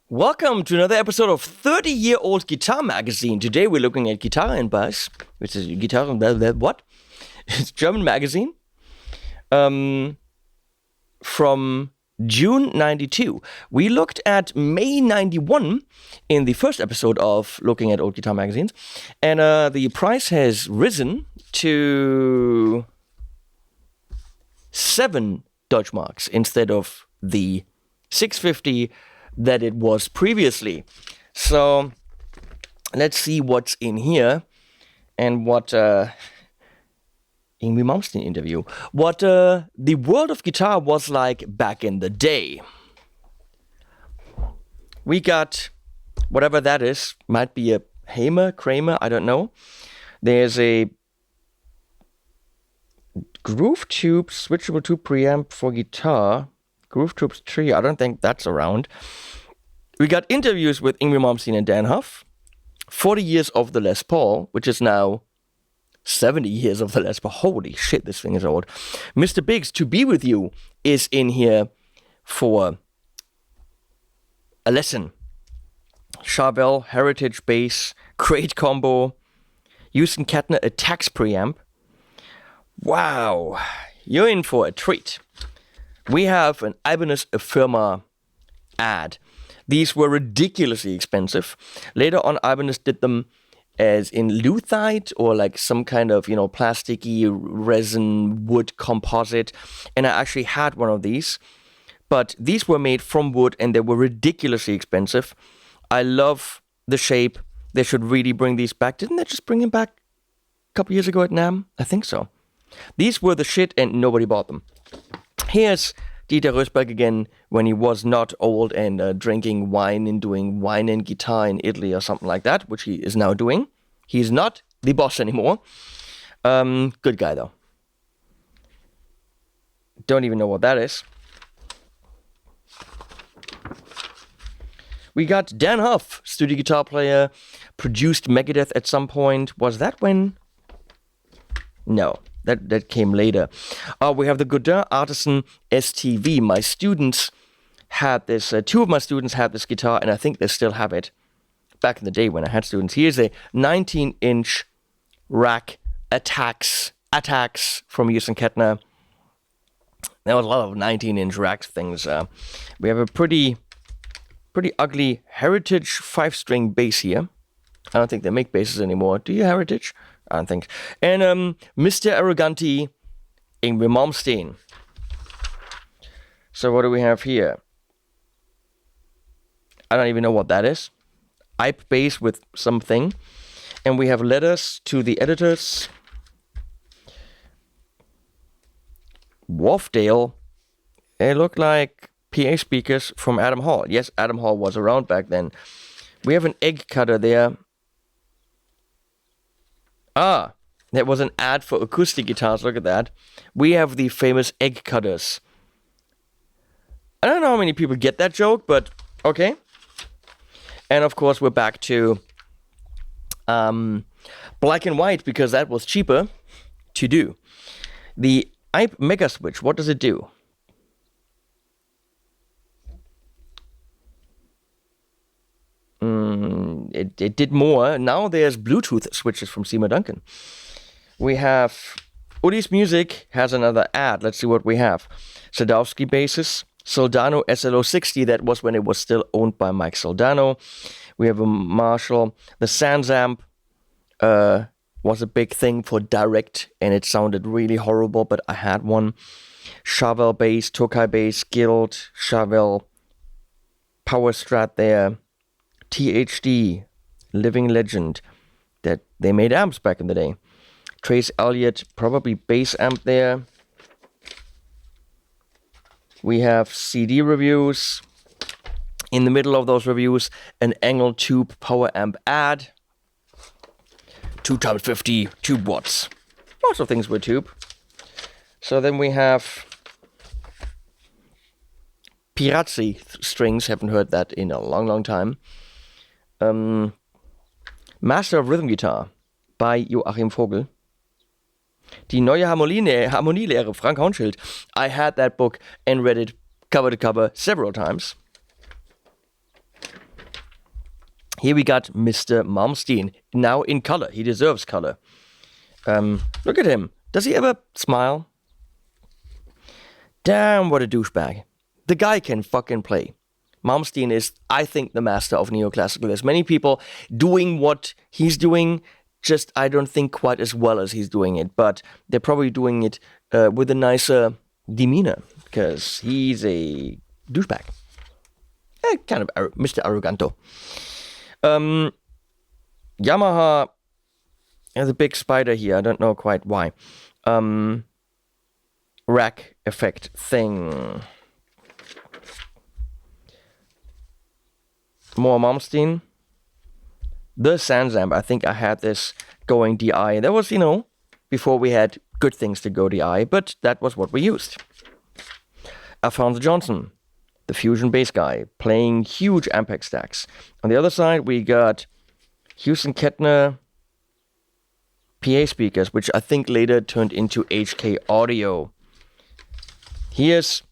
Welcome to another episode of 30-Year-Old Guitar Magazine. Today we're looking at GITARRE and Bass, which is GITARRE, what? It's a German magazine from June 92. We looked at May 91 in the first episode of looking at old guitar magazines, and the price has risen to 7 Deutschmarks instead of the 650 that it was previously. So let's see what's in here and what Yngwie Malmsteen interview, what the world of guitar was like back in the day. We got whatever that is, might be a Kramer, I don't know. There's a Groove Tube switchable tube preamp for guitar. Groove Tubes 3, I don't think that's around. We got interviews with Yngwie Malmsteen and Dan Huff. 40 years of the Les Paul, which is now 70 years of the Les Paul. Holy shit, this thing is old. Mr. Biggs, To Be With You, is in here for a lesson. Charvel, Heritage Bass, Great Combo, Houston Kettner, a Tax preamp. Wow, you're in for a treat. We have an Ibanez Firma ad. These were ridiculously expensive. Later on, Ibanez did them as in luthite or like some kind of, plasticky resin wood composite. And I actually had one of these. But these were made from wood and they were ridiculously expensive. I love the shape. They should really bring these back. Didn't they just bring them back a couple years ago at NAMM? I think so. These were the shit and nobody bought them. Here's Dieter Rösberg again when he was not old and drinking wine and doing wine and guitar in Italy or something like that, which he is now doing. He's not the boss anymore. Good guy, though. Don't even know what that is. We got Dan Huff, studio guitar player, produced Megadeth at some point. Was that when? No. That came later. We have the Godin Artisan STV. My students had this, 2 of my students had this guitar, and I think they still have it. Back in the day when I had students. Here's a 19-inch rack attacks from Houston Kettner. There was a lot of 19-inch rack things. We have a pretty ugly Heritage 5-string bass here. I don't think they make basses anymore. Do you, Heritage? I don't think. And Mr. Arroganti, Yngwie Malmsteen. So what do we have here? I don't even know what that is. IP bass with something. And we have letters to the editors. Wharfdale. They look like PA speakers from Adam Hall. Yes, Adam Hall was around back then. We have an egg cutter there. There was an ad for acoustic guitars. Look at that. We have the famous egg cutters. I don't know how many people get that joke, but okay. And of course, we're back to black and white because that was cheaper to do. The IP Mega Switch, what does it do? It did more. Now there's Bluetooth switches from Seymour Duncan. We have Udi's Music has another ad. Let's see what we have. Sadowski basses, Soldano SLO60. That was when it was still owned by Mike Soldano. We have a Marshall. The Sans Amp was a big thing for direct, and it sounded really horrible, but I had one. Charvel bass, Tokai bass, Guild, Charvel Power Strat there. THD, living legend, that they made amps back in the day. Trace Elliott, probably bass amp there. We have CD reviews. In the middle of those reviews, an Engel tube power amp ad. 2x50 tube watts. Lots of things were tube. So then we have Pirazzi strings. Haven't heard that in a long time. Master of Rhythm Guitar by Joachim Vogel. Die neue Harmonielehre, Frank Haunschild. I had that book and read it cover to cover several times. Here we got Mr. Malmsteen, now in color. He deserves color. Look at him. Does he ever smile? Damn, what a douchebag. The guy can fucking play. Malmsteen is, I think, the master of neoclassical. There's many people doing what he's doing, just I don't think quite as well as he's doing it. But they're probably doing it with a nicer demeanor, because he's a douchebag. Kind of Mr. Arroganto. Yamaha has a big spider here. I don't know quite why. Rack effect thing. More Malmsteen. The Sansamp. I think I had this going DI. That was, before we had good things to go DI, but that was what we used. Alphonse Johnson, the fusion bass guy, playing huge Ampeg stacks. On the other side, we got Houston Kettner PA speakers, which I think later turned into HK Audio. Here's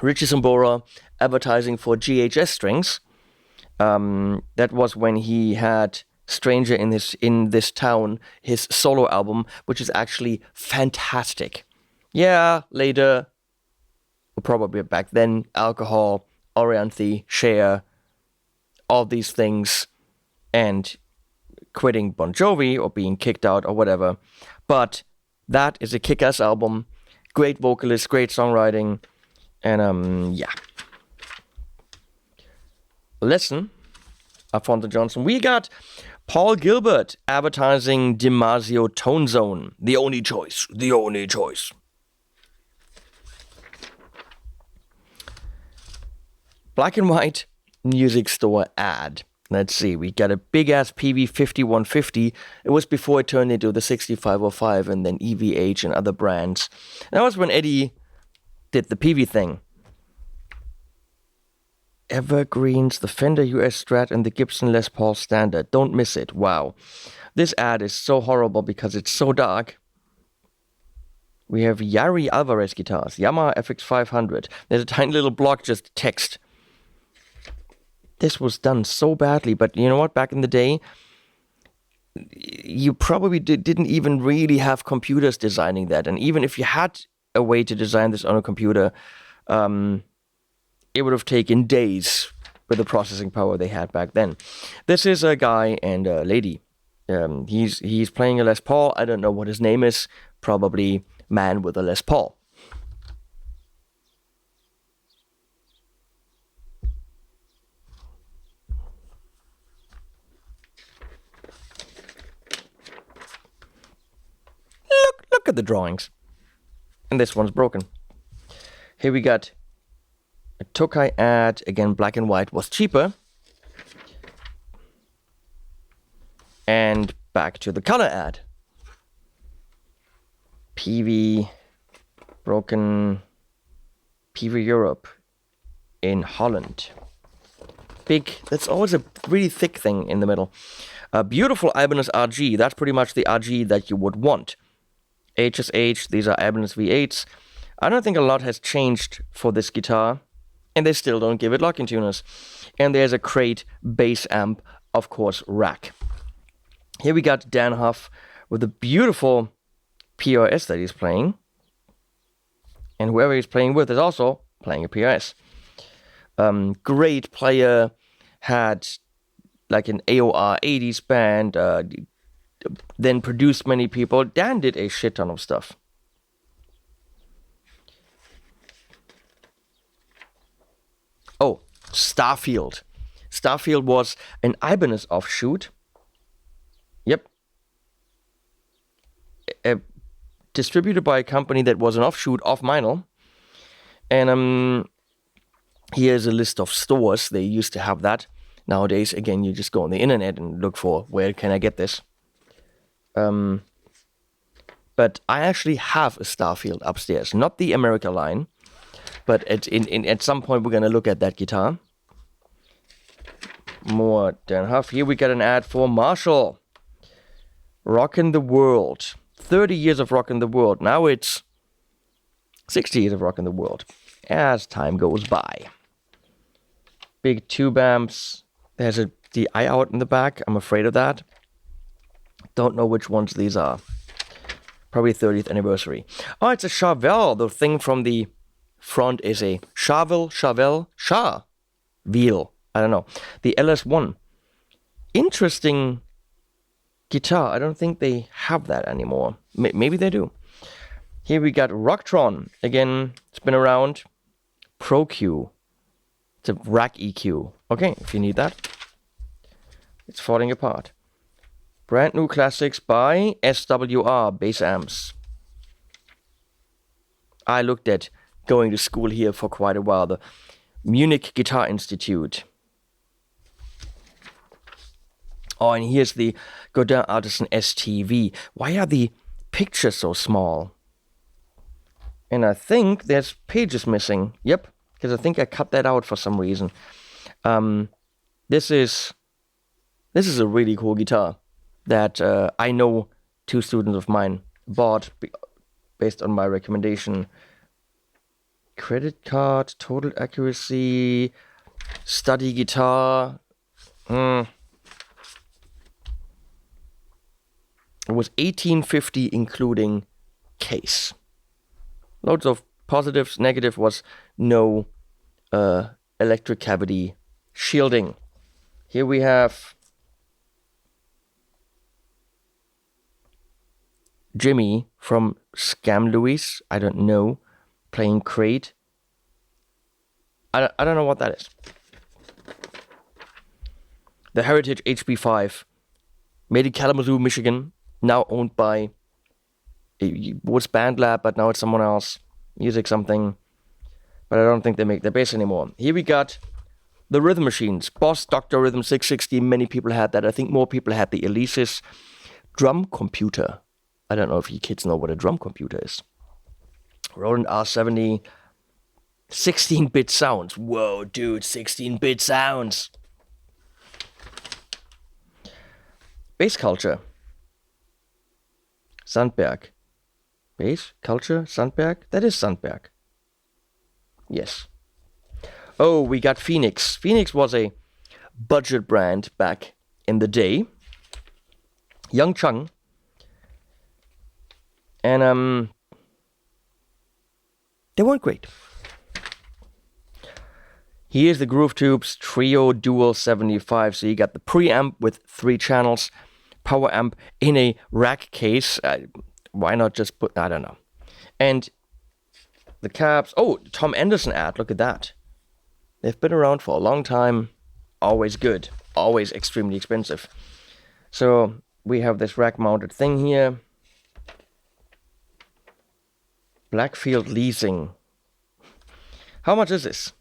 Richie Sambora advertising for GHS strings. That was when he had Stranger in This Town, his solo album, which is actually fantastic. Yeah, later, or probably back then, Alcohol, Orianthe, Cher, all these things, and quitting Bon Jovi or being kicked out or whatever. But that is a kick-ass album. Great vocalist, great songwriting, and yeah. Listen, Alphonse Johnson. We got Paul Gilbert advertising Dimasio Tone Zone. The only choice. The only choice. Black and white music store ad. Let's see, we got a big-ass PV 5150. It was before it turned into the 6505 and then EVH and other brands. That was when Eddie did the PV thing. Evergreens, the Fender US Strat and the Gibson Les Paul Standard. Don't miss it. Wow. This ad is so horrible because it's so dark. We have Yari Alvarez guitars, Yamaha FX500. There's a tiny little block, just text. This was done so badly, but you know what? Back in the day, you probably didn't even really have computers designing that. And even if you had a way to design this on a computer, it would have taken days with the processing power they had back then. This is a guy and a lady. He's playing a Les Paul. I don't know what his name is. Probably man with a Les Paul. Look at the drawings. And this one's broken. Here we got a Tokai ad. Again, black and white was cheaper. And back to the color ad. PV broken. PV Europe in Holland. Big. That's always a really thick thing in the middle. A beautiful Ibanez RG. That's pretty much the RG that you would want. HSH, these are Ibanez V8s. I don't think a lot has changed for this guitar, and they still don't give it locking tuners. And there's a Crate bass amp, of course, rack. Here we got Dan Huff with a beautiful PRS that he's playing. And whoever he's playing with is also playing a PRS. Great player, had like an AOR 80s band, then produced many people. Dan did a shit ton of stuff. Oh, Starfield. Starfield was an Ibanez offshoot. Yep. Distributed by a company that was an offshoot of Meinl. And here's a list of stores. They used to have that. Nowadays, again, you just go on the internet and look for where can I get this. But I actually have a Starfield upstairs, not the America line, but at some point we're gonna look at that guitar. More Dan Huff. Here we got an ad for Marshall. Rockin' the World. 30 years of Rockin' the World. Now it's 60 years of Rockin' the World as time goes by. Big tube amps. There's a the eye out in the back. I'm afraid of that. Don't know which ones these are. Probably 30th anniversary. Oh, it's a Charvel. The thing from the front is a Charvel. I don't know. The LS1. Interesting guitar. I don't think they have that anymore. Maybe they do. Here we got Rocktron. Again, it's been around. Pro Q. It's a rack EQ. Okay, if you need that. It's falling apart. Brand new classics by SWR bass amps. I looked at going to school here for quite a while. The Munich Guitar Institute. Oh, and here's the Godin Artisan STV. Why are the pictures so small? And I think there's pages missing. Yep, because I think I cut that out for some reason. This is a really cool guitar that I know 2 students of mine bought based on my recommendation. Credit card, total accuracy, study guitar. It was $18.50 including case. Loads of positives. Negative was no electric cavity shielding. Here we have Jimmy from Scam Louis. I don't know. Playing crate. I don't know what that is. The Heritage HP5. Made in Kalamazoo, Michigan. Now owned by, it was BandLab, but now it's someone else. Music something. But I don't think they make their bass anymore. Here we got the Rhythm Machines. Boss Dr. Rhythm 660. Many people had that. I think more people had the Elysis drum computer. I don't know if you kids know what a drum computer is. Roland R70. 16-bit sounds. Whoa, dude, 16-bit sounds. Bass Culture. Sandberg. Bass Culture, Sandberg. That is Sandberg. Yes. Oh, we got Phoenix. Phoenix was a budget brand back in the day. Young Chung. And they weren't great. Here's the Groove Tubes Trio Dual 75. So you got the preamp with 3 channels, power amp in a rack case. Why not just put, I don't know. And the cabs. Oh, Tom Anderson ad. Look at that. They've been around for a long time. Always good. Always extremely expensive. So we have this rack mounted thing here. Blackfield Leasing. How much is this?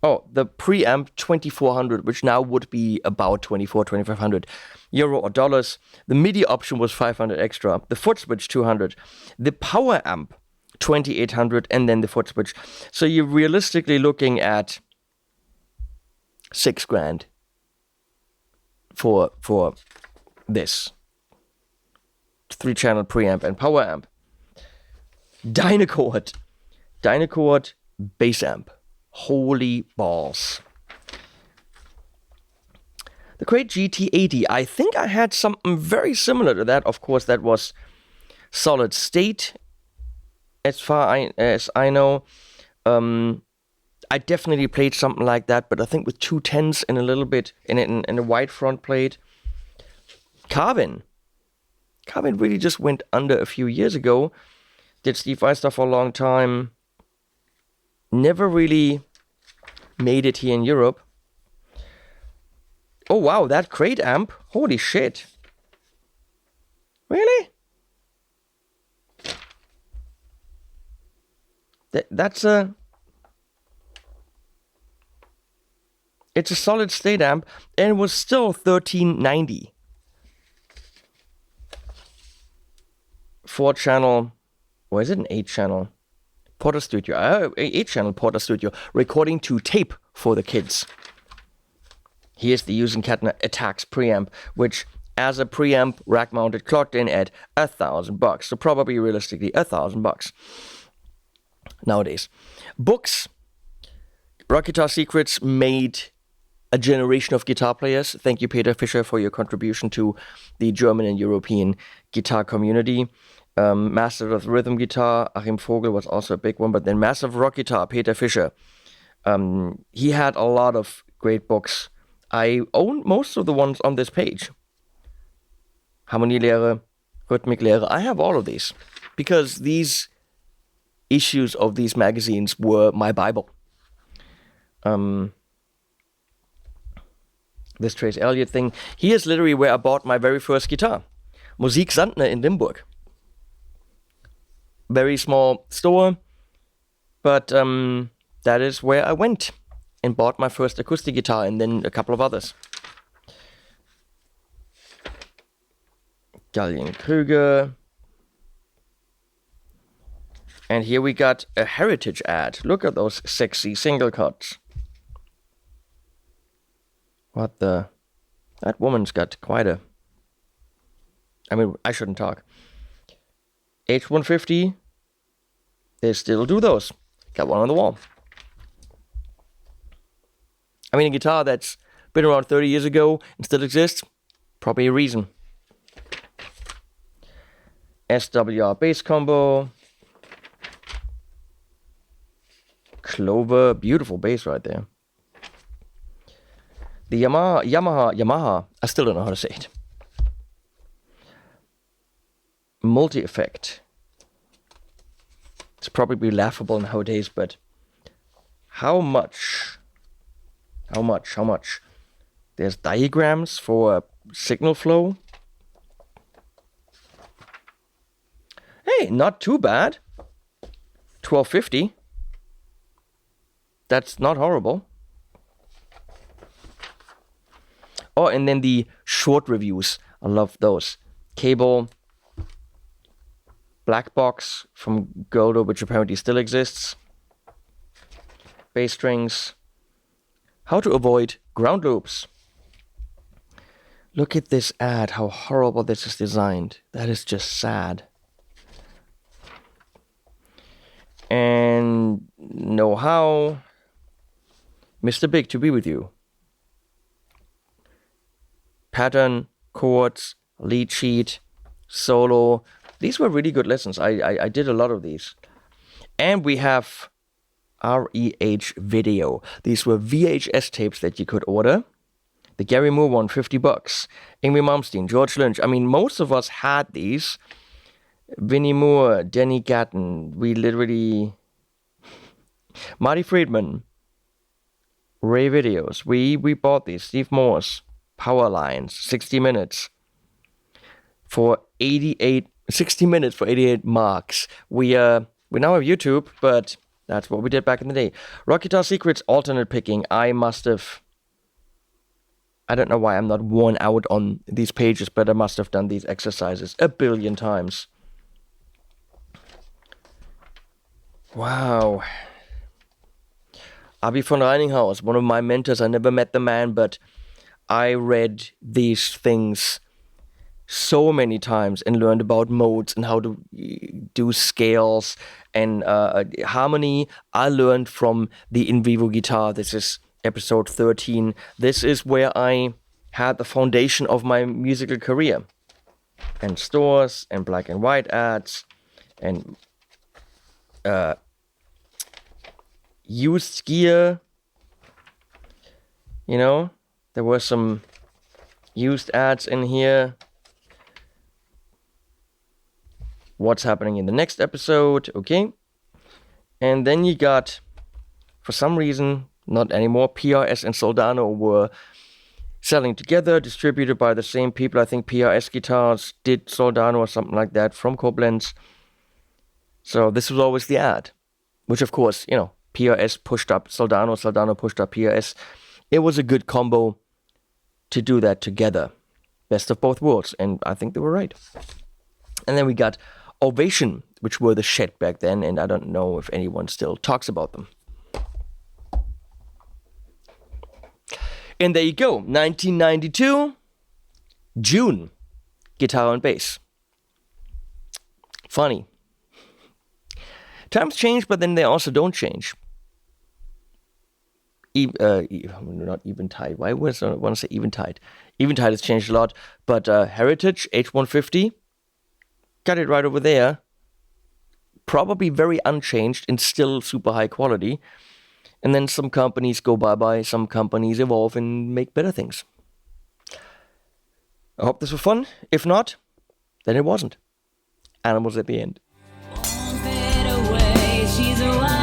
Oh, the preamp 2400, which now would be about 2500 euro or dollars. The MIDI option was 500 extra. The foot switch 200. The power amp 2800, and then the foot switch. So you're realistically looking at $6,000 for this 3-channel preamp and power amp. Dynacord bass amp. Holy balls. The great GT80. I think I had something very similar to that. Of course, that was solid state, as far as I know. I definitely played something like that, but I think with 2 10s and a little bit in a wide front plate. Carvin really just went under a few years ago. Did Steve Vai stuff for a long time. Never really made it here in Europe. Oh wow, that crate amp. Holy shit. Really? It's a solid state amp, and it was still $1,390. 4-channel, or is it an 8-channel? Porter Studio, 8-channel Porter Studio, recording to tape for the kids. Here's the Usen Kettner Attacks preamp, which as a preamp rack mounted clocked in at $1,000. So probably realistically $1,000 nowadays. Books. Rock Guitar Secrets made a generation of guitar players. Thank you, Peter Fischer, for your contribution to the German and European guitar community. Master of Rhythm Guitar, Achim Vogel was also a big one, but then Master of Rock Guitar, Peter Fischer. He had a lot of great books. I own most of the ones on this page. Harmonielehre, Rhythmiklehre. I have all of these because these issues of these magazines were my Bible. This Trace Elliot thing. Here's literally where I bought my very first guitar. Musik Sandner in Limburg. Very small store, but that is where I went and bought my first acoustic guitar and then a couple of others. Gallien-Krüger. And here we got a Heritage ad. Look at those sexy single cuts. What the... That woman's got quite a... I mean, I shouldn't talk. H150. They still do those. Got one on the wall. I mean, a guitar that's been around 30 years ago and still exists. Probably a reason. SWR bass combo. Clover. Beautiful bass right there. The Yamaha, I still don't know how to say it. Multi-effect. It's probably laughable nowadays, but how much? There's diagrams for signal flow. Hey, not too bad. 1250. That's not horrible. Oh, and then the short reviews. I love those. Cable. Black box from Goldo, which apparently still exists. Bass strings. How to avoid ground loops. Look at this ad, how horrible this is designed. That is just sad. And know-how. Mr. Big, to be with you. Pattern, chords, lead sheet, solo. These were really good lessons. I did a lot of these. And we have REH video. These were VHS tapes that you could order. The Gary Moore one, $50. Yngwie Malmsteen, George Lynch. I mean, most of us had these. Vinnie Moore, Denny Gatton. We literally... Marty Friedman. Ray Videos. We bought these. Steve Morse. Power Lines. 60 minutes. For 60 minutes for 88 marks. We now have YouTube, but that's what we did back in the day. Rock Guitar Secrets, alternate picking. I don't know why I'm not worn out on these pages, but I must have done these exercises a billion times. Wow. Abi von Reininghaus, one of my mentors. I never met the man, but I read these things so many times and learned about modes and how to do scales and harmony. I learned from the In Vivo Guitar. This is episode 13. This is where I had the foundation of my musical career. And stores and black and white ads and used gear. You know, there were some used ads in here. What's happening in the next episode, okay? And then you got, for some reason, not anymore, PRS and Soldano were selling together, distributed by the same people. I think PRS Guitars did Soldano or something like that from Koblenz. So this was always the ad, which of course, you know, PRS pushed up Soldano, Soldano pushed up PRS. It was a good combo to do that together. Best of both worlds, and I think they were right. And then we got Ovation, which were the Shed back then, and I don't know if anyone still talks about them. And there you go, 1992, June, guitar and bass. Funny. Times change, but then they also don't change. not Eventide. Why was I want to say Eventide? Eventide has changed a lot, but Heritage H150, got it right over there. Probably very unchanged and still super high quality. And then some companies go bye-bye, some companies evolve and make better things. I hope this was fun. If not, then it wasn't. Animals at the end. Won't fade away. She's a